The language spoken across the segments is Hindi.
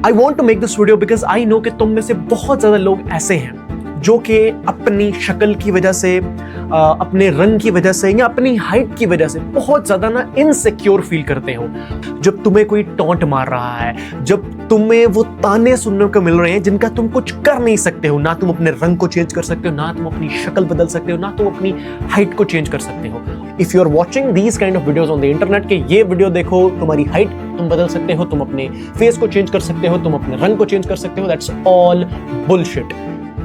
I want to make this video because I know कि तुम में से बहुत ज्यादा लोग ऐसे हैं जो कि अपनी शक्ल की वजह से, अपने रंग की वजह से या अपनी हाइट की वजह से बहुत ज्यादा ना इनसिक्योर फील करते हो। जब तुम्हें कोई टॉन्ट मार रहा है, जब तुम्हें वो ताने सुनने को मिल रहे हैं जिनका तुम कुछ कर नहीं सकते हो, ना तुम अपने रंग को चेंज कर सकते हो, ना तुम अपनी शक्ल बदल सकते हो, ना तुम अपनी हाइट को चेंज कर सकते हो। If you are watching these kind of videos on the internet के ये वीडियो देखो, तुम्हारी हाइट तुम बदल सकते हो, तुम अपने फेस को चेंज कर सकते हो, तुम अपने रंग को चेंज कर सकते हो, दैट्स ऑल बुलशिट।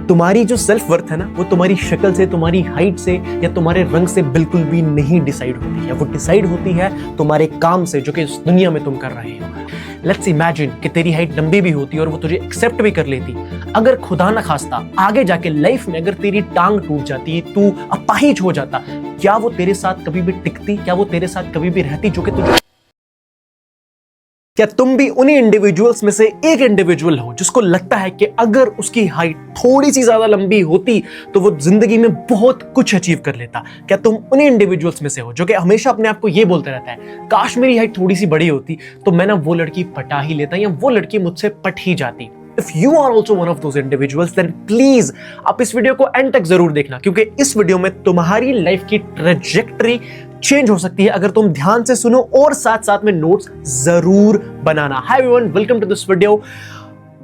तुम्हारी जो सेल्फ वर्थ है ना, वो तुम्हारी शक्ल से, तुम्हारी हाइट से या तुम्हारे रंग से बिल्कुल भी नहीं डिसाइड होती है। वो डिसाइड होती है तुम्हारे काम से, जो कि इस दुनिया में तुम कर रहे हो। लेट्स इमेजिन कि तेरी हाइट लंबी भी होती और वो तुझे एक्सेप्ट भी कर लेती। अगर खुदा ना खास्ता आगे जाके लाइफ में अगर तेरी टांग टूट जाती, तू अपाहिज हो जाता, क्या वो तेरे साथ कभी भी टिकती? क्या वो तेरे साथ कभी भी रहती जो कि तुझे? क्या तुम भी उन्हीं इंडिविजुअल्स में से एक इंडिविजुअल हो जिसको लगता है कि अगर उसकी हाइट थोड़ी सी ज्यादा लंबी होती तो वो जिंदगी में बहुत कुछ अचीव कर लेता? क्या तुम उन्हीं इंडिविजुअल्स में से हो जो कि हमेशा अपने आप को ये बोलते रहता है, काश मेरी हाइट थोड़ी सी बड़ी होती तो मैं ना वो लड़की पटा ही लेता या वो लड़की मुझसे पट ही जाती? If you are also one of those individuals, then please आप इस वीडियो को एंड तक जरूर देखना, क्योंकि इस वीडियो में तुम्हारी लाइफ की ट्रेजेक्टरी चेंज हो सकती है अगर तुम ध्यान से सुनो और साथ साथ में नोट्स जरूर बनाना। Hi everyone, welcome to this video.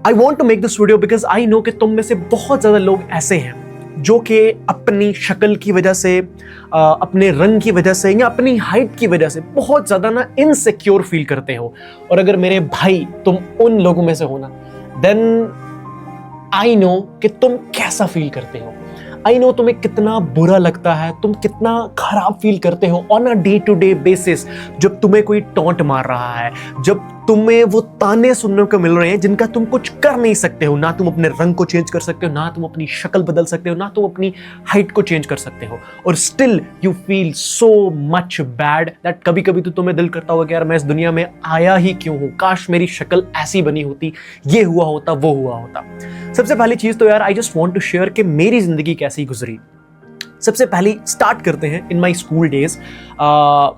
I want to make this video because I know कि तुम में से बहुत ज्यादा लोग ऐसे हैं जो कि अपनी शक्ल की वजह से, अपने रंग की वजह से या अपनी हाइट की वजह से बहुत ज्यादा ना इनसिक्योर फील करते हो। और अगर मेरे भाई तुम उन लोगों में से हो ना, देन आई नो कि तुम कैसा फील करते हो। आई नो तुम्हें कितना बुरा लगता है, तुम कितना खराब फील करते हो on a day to day basis जब तुम्हें कोई टॉन्ट मार रहा है, जब तुम्हें वो ताने सुनने को मिल रहे हैं जिनका तुम कुछ कर नहीं सकते हो। ना तुम अपने रंग को चेंज कर सकते हो, ना तुम अपनी शक्ल बदल सकते हो, ना तुम अपनी हाइट को चेंज कर सकते हो। और still you feel so much bad that कभी कभी तो तुम्हें दिल करता होगा कि यार मैं इस दुनिया में आया ही क्यों हूं, काश मेरी शक्ल ऐसी बनी होती, ये हुआ होता, वो हुआ होता। सबसे पहली चीज तो यार I just want to share कि मेरी जिंदगी कैसी गुजरी। सबसे पहले स्टार्ट करते हैं इन माय स्कूल डेज।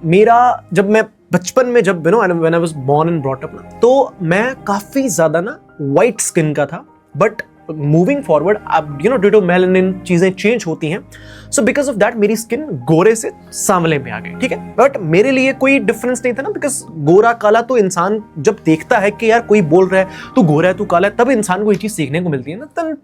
मेरा जब मैं बचपन में, जब when I was born and brought up ना, तो मैं काफी ज्यादा ना वाइट स्किन का था। बट मूविंग फॉरवर्ड अब ड्यू टू मेलानिन चीजें चेंज होती हैं, सो बिकॉज ऑफ दैट मेरी स्किन गोरे से सांवले में आ गई। ठीक है, बट मेरे लिए कोई डिफरेंस नहीं था ना, बिकॉज गोरा काला तो इंसान जब देखता है कि यार कोई बोल रहा है तू गोरा है तू काला है, तब इंसान को ये चीज सीखने को मिलती है ना। तब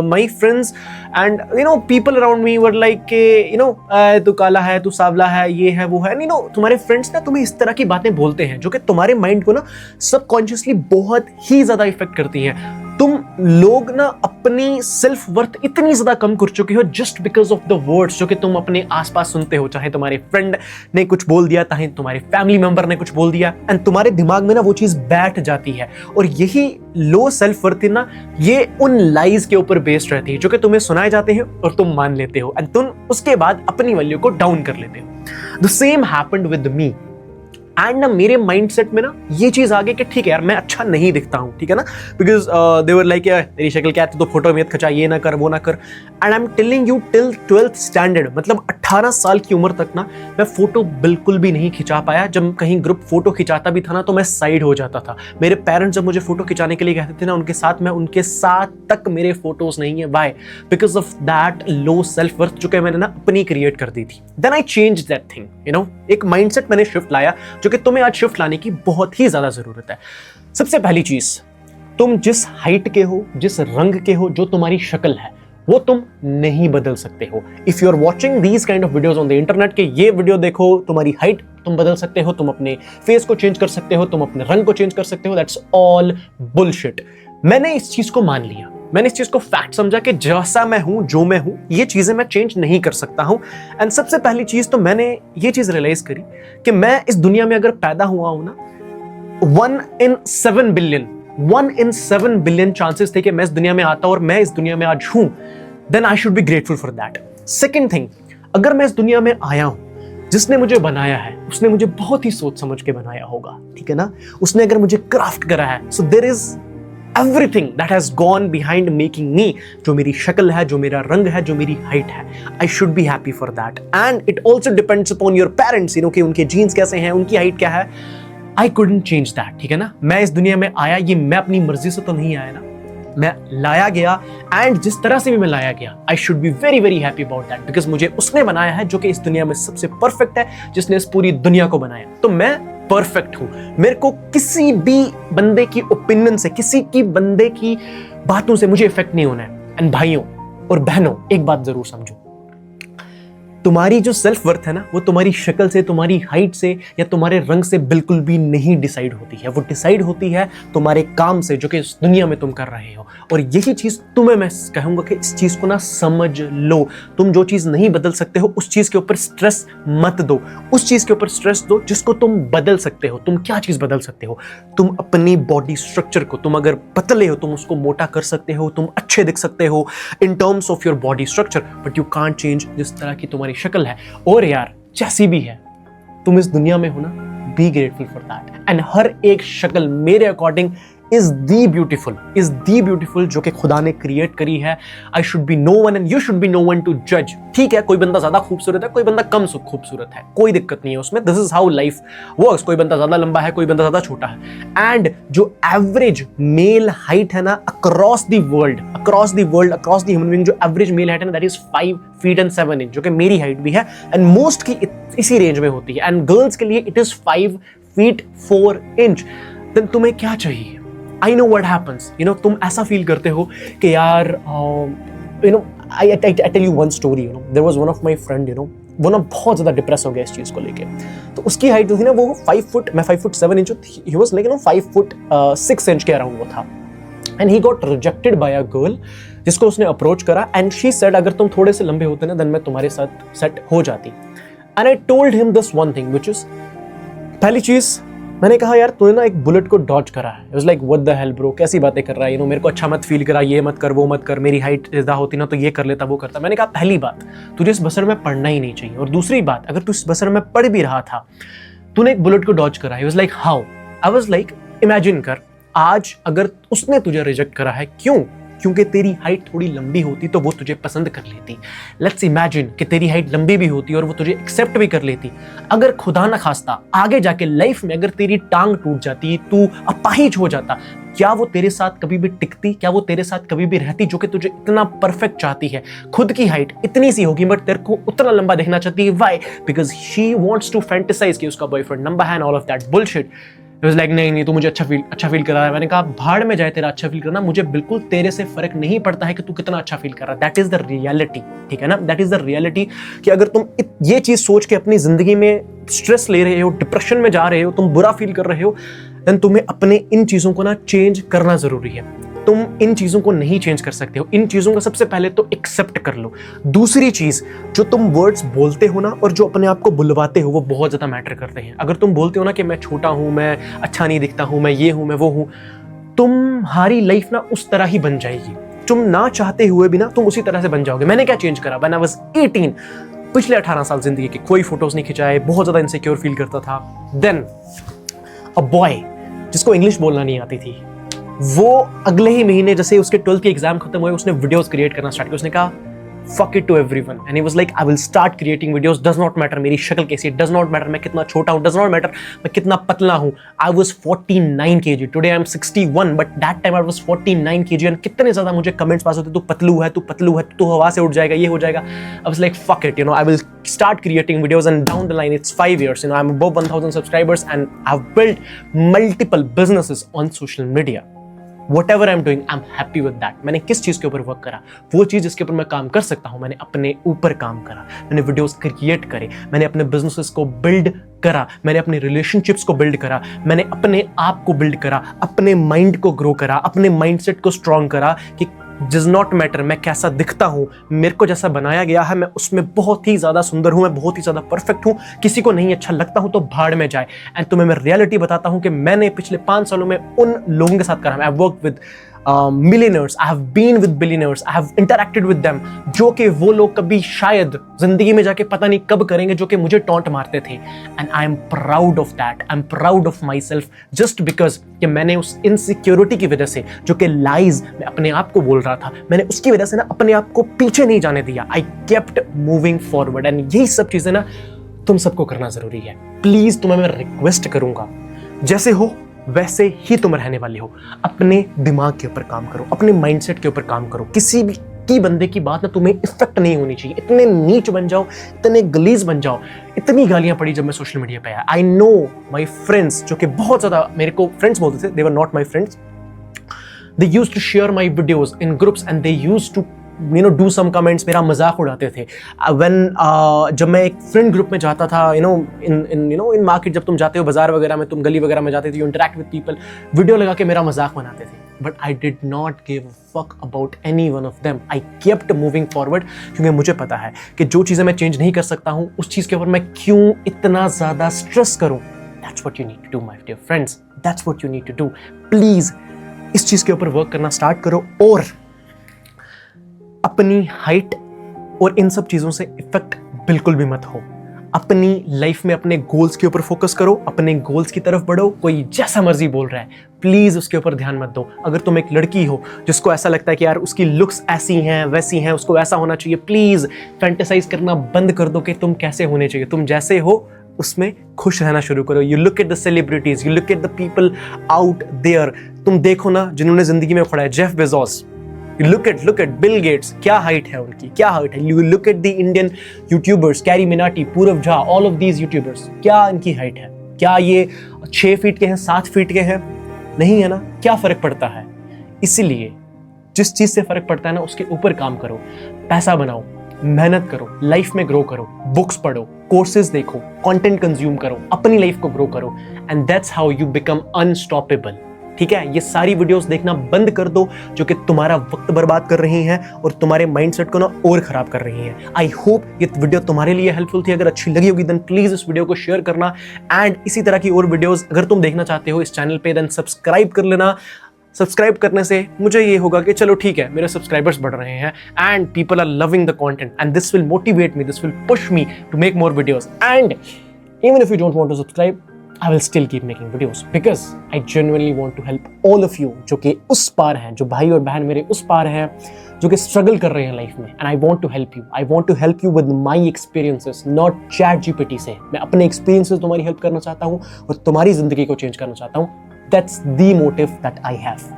my friends and people around me were like कि तू काला है, तू सांवला है, ये है वो है। तुम्हारे फ्रेंड्स ना तुम्हें इस तरह की बातें बोलते हैं जो कि तुम्हारे माइंड को ना सबकॉन्शियसली बहुत ही ज्यादा इफेक्ट करती हैं। तुम लोग ना अपनी सेल्फ वर्थ इतनी ज्यादा कम कर चुके हो just because of the words जो कि तुम अपने आसपास सुनते हो। चाहे तुम्हारे फ्रेंड ने कुछ बोल दिया, चाहे तुम्हारे फैमिली मेंबर ने कुछ बोल दिया, एंड तुम्हारे दिमाग में ना वो चीज बैठ जाती है। और यही लो सेल्फ वर्थ ना, ये उन लाइज के ऊपर बेस्ड रहती है जो कि तुम्हें सुनाए जाते हैं और तुम मान लेते हो, एंड तुम उसके बाद अपनी वैल्यू को डाउन कर लेते हो। The same happened with me. And ना मेरे माइंडसेट में ना ये चीज आ गई कि ठीक है यार मैं अच्छा नहीं दिखता हूँ, ठीक है ना, बिकॉज दे वर लाइक तेरी शक्ल क्या है, तो फोटो में खचा, ये ना कर वो ना कर। And I am telling you till 12th standard, मतलब 18 साल की उम्र तक ना मैं फोटो बिल्कुल भी नहीं खिंचा पाया। जब कहीं ग्रुप फोटो खिंचाता भी था ना तो मैं साइड हो जाता था। मेरे पेरेंट्स जब मुझे फोटो खिंचाने के लिए कहते थे ना उनके साथ, मैं उनके साथ तक मेरे फोटोज नहीं है। Why? Because of that low self worth जो कि मैंने ना अपनी क्रिएट कर दी थी। Then I change that thing, एक माइंडसेट मैंने शिफ्ट लाया जो कि तुम्हें आज शिफ्ट लाने की बहुत ही ज्यादा जरूरत है। सबसे पहली चीज, तुम जिस हाइट के हो, जिस रंग के हो, जो तुम्हारी शक्ल है, वो तुम नहीं बदल सकते हो। If you are watching these kind of videos on the internet के ये वीडियो देखो, तुम्हारी हाइट तुम बदल सकते हो, तुम अपने फेस को चेंज कर सकते हो, तुम अपने रंग को चेंज कर सकते हो, दैट्स ऑल बुलशिट। मैंने इस चीज को मान लिया, मैंने इस चीज को फैक्ट समझा कि जैसा मैं हूं, जो मैं हूं, ये चीजें मैं चेंज नहीं कर सकता हूं। एंड सबसे पहली चीज तो मैंने ये चीज रियलाइज करी कि मैं इस दुनिया में अगर पैदा हुआ हूं ना, 1 in 7 बिलियन चांसेस थे कि मैं इस दुनिया में आता और मैं इस दुनिया में आज हूं, then I should be grateful for that. Second thing, अगर मैं इस दुनिया में आया हूं, जिसने मुझे बनाया है उसने मुझे बहुत ही सोच समझ के बनाया होगा, ठीक है ना। उसने अगर मुझे क्राफ्ट करा है, so there is everything that has gone behind making me, जो मेरी शक्ल है, जो मेरा रंग है, जो मेरी हाइट है, I should be happy for that. And it also depends upon your parents, कि उनके जीन्स कैसे हैं, उनकी हाइट क्या है। आई कुडंट चेंज दैट, ठीक है ना। मैं इस दुनिया में आया, ये मैं अपनी मर्जी से तो नहीं आया ना, मैं लाया गया, एंड जिस तरह से भी मैं लाया गया, आई should be very very happy about that, because मुझे उसने बनाया है जो कि इस दुनिया में सबसे परफेक्ट है, जिसने इस पूरी दुनिया को बनाया। तो मैं परफेक्ट हूं, मेरे को किसी भी बंदे की ओपिनियन से, किसी की बंदे की बातों से मुझे इफेक्ट नहीं होना है। एंड भाइयों और बहनों, एक बात जरूर समझो, तुम्हारी जो सेल्फ वर्थ है ना, वो तुम्हारी शक्ल से, तुम्हारी हाइट से या तुम्हारे रंग से बिल्कुल भी नहीं डिसाइड होती है। वो डिसाइड होती है तुम्हारे काम से, जो कि इस दुनिया में तुम कर रहे हो। और यही चीज तुम्हें मैं कहूंगा कि इस चीज को ना समझ लो। तुम जो चीज नहीं बदल सकते हो, उस चीज के ऊपर स्ट्रेस मत दो, उस चीज के ऊपर स्ट्रेस दो जिसको तुम बदल सकते हो। तुम क्या चीज बदल सकते हो? तुम अपनी बॉडी स्ट्रक्चर को, तुम अगर पतले हो तुम उसको मोटा कर सकते हो, तुम अच्छे दिख सकते हो in terms of your body structure, but you can't change जिस तरह की तुम्हारी शक्ल है। और यार जैसी भी है, तुम इस दुनिया में हो ना, be grateful for that. And हर एक शक्ल मेरे अकॉर्डिंग इज दी ब्यूटीफुल जो कि खुदा ने क्रिएट करी है। I should be no one and you should be no one to जज। ठीक है, कोई बंदा ज्यादा खूबसूरत है, कोई बंदा कम खूबसूरत है, कोई दिक्कत नहीं है उसमें। This is how life works. कोई बंदा ज्यादा लंबा है, कोई बंदा ज्यादा छोटा है। एंड जो एवरेज मेल हाइट है ना across the world, across the human being, जो एवरेज मेल हाइट है ना, that is 5 feet and 7 inch, जो कि मेरी हाइट भी है। एंड मोस्ट की इसी रेंज में होती है। एंड गर्ल्स के लिए इट इज 5 फीट 4 इंच। देन तुम्हें क्या चाहिए? I know what happens, तुम ऐसा फील करते हो कि यार, I tell you one story, there was one of my friend, वो ना बहुत ज़्यादा डिप्रेस हो गया इस चीज़ को लेके। तो उसकी हाइट जो थी ना, वो 5 फुट, मैं 5 foot 7 inch, he was like 5 foot 6 inch के अराउंड वो था। And he got rejected by a girl, जिसको उसने अप्रोच करा। एंड शी सेड, अगर तुम थोड़े से लंबे होते ना, देन मैं तुम्हारे साथ सेट हो जाती। And I told him this one thing which is, पहली चीज़ मैंने कहा, यार तूने ना एक बुलेट को डॉज करा है। It was like what the hell bro, कैसी बातें कर रहा है, मेरे को अच्छा मत फील करा, ये मत कर, वो मत कर, मेरी हाइट ज़्यादा होती ना तो ये कर लेता, वो करता। मैंने कहा, पहली बात, तुझे इस बसर में पढ़ना ही नहीं चाहिए। और दूसरी बात, अगर तू इस बसर में पढ़ भी रहा था, तूने एक बुलेट को डॉज करा है। It was like how? I was like, imagine कर, आज अगर उसने तुझे रिजेक्ट करा है, क्यों? क्योंकि तेरी हाइट थोड़ी लंबी होती तो वो तुझे पसंद कर लेती। लेट्स इमेजिन कि तेरी हाइट लंबी भी होती और वो तुझे एक्सेप्ट भी कर लेती। अगर खुदा ना खास्ता आगे जाके लाइफ में अगर तेरी टांग टूट जाती, तू अपाहिज हो जाता, क्या वो तेरे साथ कभी भी टिकती? क्या वो तेरे साथ कभी भी रहती, जो कि तुझे इतना परफेक्ट चाहती है? खुद की हाइट इतनी सी होगी बट तेरे को उतना लंबा देखना चाहती है। Why? Because she wants to fantasise कि उसका बॉयफ्रेंड लंबा है and all of that bullshit. It was like, नहीं तू मुझे अच्छा फील कर रहा है। मैंने कहा, भाड़ में जाए तेरा अच्छा फील करना, मुझे बिल्कुल तेरे से फर्क नहीं पड़ता है कि तू कितना अच्छा फील कर रहा है। दैट इज द रियलिटी, ठीक है ना। दैट इज द रियलिटी कि अगर तुम ये चीज सोच के अपनी जिंदगी में स्ट्रेस ले रहे हो, डिप्रेशन में जा रहे हो, तुम बुरा फील कर रहे हो, देन तुम्हें अपने इन चीजों को ना चेंज करना जरूरी है। तुम इन चीजों को नहीं चेंज कर सकते हो। इन चीजों को सबसे पहले तो एक्सेप्ट कर लो। दूसरी चीज, जो तुम वर्ड्स बोलते हो ना और जो अपने आप को बुलवाते हो, वो बहुत ज्यादा मैटर करते हैं। अगर तुम बोलते हो ना कि मैं छोटा हूं, मैं अच्छा नहीं दिखता हूं, मैं ये हूं, मैं वो हूं, तुम्हारी लाइफ ना उस तरह ही बन जाएगी। तुम ना चाहते हुए भी ना तुम उसी तरह से बन जाओगे। मैंने क्या चेंज करा? व्हेन आई वाज 18, पिछले 18 साल जिंदगी के कोई फोटोज नहीं खिंचाए, बहुत ज्यादा इनसिक्योर फील करता था। देन अ बॉय जिसको इंग्लिश बोलना नहीं आती थी, वो अगले ही महीने जैसे उसके 12th के एग्जाम खत्म हुए, उसने वीडियोस क्रिएट करना स्टार्ट किया। उसने कहा, fuck it to everyone, and he was like, I will start creating videos, does not matter मेरी शक्ल कैसी है, does not matter मैं कितना छोटा हूँ, does not matter मैं कितना पतला हूँ। I was 49 kg, today I am 61, but that time I was 49 kg, and कितने ज़्यादा मुझे कमेंट्स पास होते, तू पतलू है, तू हवा से उड़ जाएगा, ये हो जाएगा। I was like, fuck it, I will start creating videos, and down the line, it's 5 years, I'm above 1,000 subscribers, and I've built multiple businesses on social media. Whatever I'm doing, I'm happy with that. मैंने किस चीज़ के ऊपर वर्क करा, वो चीज़ जिसके ऊपर मैं काम कर सकता हूँ, मैंने अपने ऊपर काम करा। मैंने वीडियोस क्रिएट करे, मैंने अपने बिजनेसेस को बिल्ड करा, मैंने अपने रिलेशनशिप्स को बिल्ड करा, मैंने अपने आप को बिल्ड करा, अपने माइंड को ग्रो करा, अपने माइंडसेट को स्ट्रॉन्ग करा कि डज नॉट मैटर मैं कैसा दिखता हूँ, मेरे को जैसा बनाया गया है मैं उसमें बहुत ही ज़्यादा सुंदर हूँ, मैं बहुत ही ज़्यादा परफेक्ट हूँ। किसी को नहीं अच्छा लगता हूँ तो भाड़ में जाए। एंड तुम्हें मैं रियलिटी बताता हूँ कि मैंने पिछले 5 सालों में उन लोगों के साथ करा। I work with millionaires, I have been with billionaires, I have interacted with them, जो कि वो लोग कभी शायद जिंदगी में जाके पता नहीं कब करेंगे, जो कि मुझे टॉन्ट मारते थे। And I am proud of that, I am proud of myself just because कि मैंने उस इनसिक्योरिटी की वजह से, जो कि लाइज मैं अपने आप को बोल रहा था, मैंने उसकी वजह से ना अपने आप को पीछे नहीं जाने दिया। I kept moving forward, and यही सब चीजें ना तुम सबको करना जरूरी है। प्लीज तुम्हें मैं रिक्वेस्ट करूंगा, जैसे हो वैसे ही तुम रहने वाले हो। अपने दिमाग के ऊपर काम करो, अपने माइंडसेट के ऊपर काम करो। किसी भी की बंदे की बात ना तुम्हें इफेक्ट नहीं होनी चाहिए। इतने नीच बन जाओ, इतने गलीज बन जाओ। इतनी गालियां पड़ी जब मैं सोशल मीडिया पे आया। आई नो माई फ्रेंड्स, जो कि बहुत ज्यादा मेरे को फ्रेंड्स बोलते थे, they were not my friends, they used to share my videos in groups and they used to do some comments, मेरा मजाक उड़ाते थे। जब मैं एक फ्रेंड ग्रुप में जाता था, इन मार्केट, जब तुम जाते हो बाजार वगैरह में, तुम गली वगैरह में जाते थे, you interact with people, video लगा के मेरा मजाक बनाते थे। But I did not give a fuck about any one of them. I kept moving forward, क्योंकि मुझे पता है कि जो चीज़ें मैं चेंज नहीं कर सकता हूँ, उस चीज़ के ऊपर मैं क्यों इतना ज़्यादा स्ट्रेस करूँ। That's what you need to do, my dear friends. That's what you need to do. Please, इस चीज के ऊपर वर्क करना स्टार्ट करो और अपनी हाइट और इन सब चीजों से इफेक्ट बिल्कुल भी मत हो। अपनी लाइफ में अपने गोल्स के ऊपर फोकस करो, अपने गोल्स की तरफ बढ़ो। कोई जैसा मर्जी बोल रहा है, प्लीज उसके ऊपर ध्यान मत दो। अगर तुम एक लड़की हो जिसको ऐसा लगता है कि यार उसकी लुक्स ऐसी हैं वैसी हैं, उसको ऐसा होना चाहिए, प्लीज फैंटेसाइज करना बंद कर दो कि तुम कैसे होने चाहिए। तुम जैसे हो उसमें खुश रहना शुरू करो। You look at the celebrities, you look at the people out there. तुम देखो ना जिन्होंने जिंदगी में खड़ा है, Jeff Bezos, you look at Bill Gates, क्या हाइट है उनकी, क्या हाइट है। You look at the Indian YouTubers, Carry Minati, Purav Jha, all of these YouTubers, क्या इनकी हाइट है? क्या ये 6 फीट के हैं, 7 फीट के हैं? नहीं है ना। क्या फर्क पड़ता है? इसीलिए जिस चीज से फर्क पड़ता है ना, उसके ऊपर काम करो, पैसा बनाओ, मेहनत करो, लाइफ में ग्रो करो, बुक्स पढ़ो, कोर्सेज देखो, कंटेंट कंज्यूम करो, अपनी लाइफ को ग्रो करो, and that's how you become unstoppable. ठीक है, ये सारी वीडियोस देखना बंद कर दो जो कि तुम्हारा वक्त बर्बाद कर रही हैं और तुम्हारे माइंडसेट को ना और खराब कर रही हैं। आई होप ये वीडियो तुम्हारे लिए हेल्पफुल थी। अगर अच्छी लगी होगी देन प्लीज इस वीडियो को शेयर करना, एंड इसी तरह की और वीडियोस अगर तुम देखना चाहते हो इस चैनल पे, देन सब्सक्राइब कर लेना। सब्सक्राइब करने से मुझे ये होगा कि चलो ठीक है, मेरे सब्सक्राइबर्स बढ़ रहे हैं and people are loving the content, and this will motivate me, this will push me to make more videos. And even if you don't want to subscribe, I will still keep making videos because I genuinely want to help all of you जो कि उस पार हैं, जो भाई और बहन मेरे उस पार हैं, जो कि स्ट्रगल कर रहे हैं लाइफ में, and I want to help you. I want to help you with my experiences, not ChatGPT से। मैं अपने एक्सपीरियंस से तुम्हारी हेल्प करना चाहता हूँ और तुम्हारी जिंदगी को चेंज करना चाहता हूँ। That's the motive that I have.